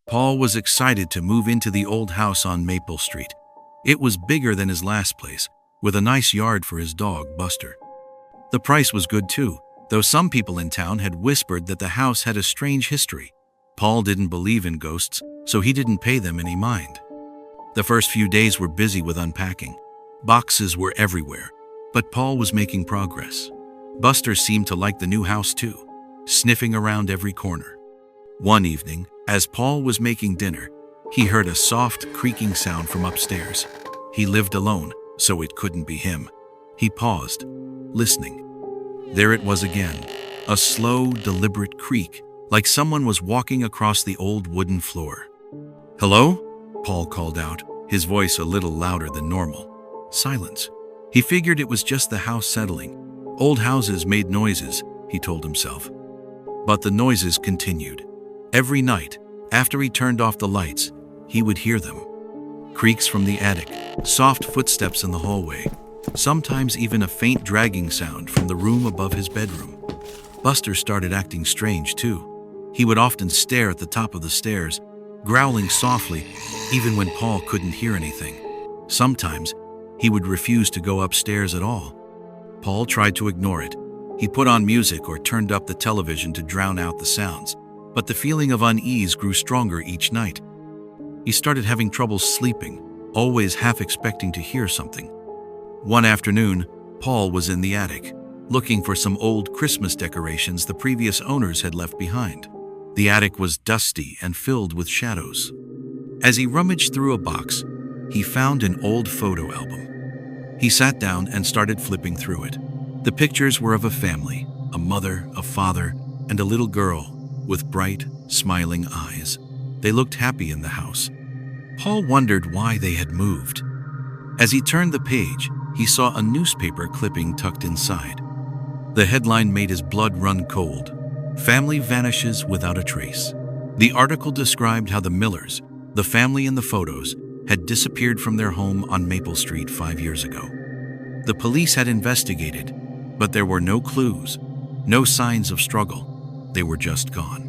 Paul was excited to move into the old house on Maple Street. It was bigger than his last place, with a nice yard for his dog, Buster. The price was good too, though some people in town had whispered that the house had a strange history. Paul didn't believe in ghosts, so he didn't pay them any mind. The first few days were busy with unpacking. Boxes were everywhere, but Paul was making progress. Buster seemed to like the new house too, sniffing around every corner. One evening, as Paul was making dinner, he heard a soft, creaking sound from upstairs. He lived alone, so it couldn't be him. He paused, listening. There it was again, a slow, deliberate creak, like someone was walking across the old wooden floor. "Hello?" Paul called out, his voice a little louder than normal. Silence. He figured it was just the house settling. Old houses made noises, he told himself. But the noises continued. Every night, after he turned off the lights, he would hear them. Creaks from the attic, soft footsteps in the hallway, sometimes even a faint dragging sound from the room above his bedroom. Buster started acting strange too. He would often stare at the top of the stairs, growling softly, even when Paul couldn't hear anything. Sometimes, he would refuse to go upstairs at all. Paul tried to ignore it. He put on music or turned up the television to drown out the sounds, but the feeling of unease grew stronger each night. He started having trouble sleeping, always half expecting to hear something. One afternoon, Paul was in the attic, looking for some old Christmas decorations the previous owners had left behind. The attic was dusty and filled with shadows. As he rummaged through a box, he found an old photo album. He sat down and started flipping through it. The pictures were of a family, a mother, a father, and a little girl with bright, smiling eyes. They looked happy in the house. Paul wondered why they had moved. As he turned the page, he saw a newspaper clipping tucked inside. The headline made his blood run cold. "Family vanishes without a trace." The article described how the Millers, the family in the photos, had disappeared from their home on Maple Street 5 years ago. The police had investigated, but there were no clues, no signs of struggle. They were just gone.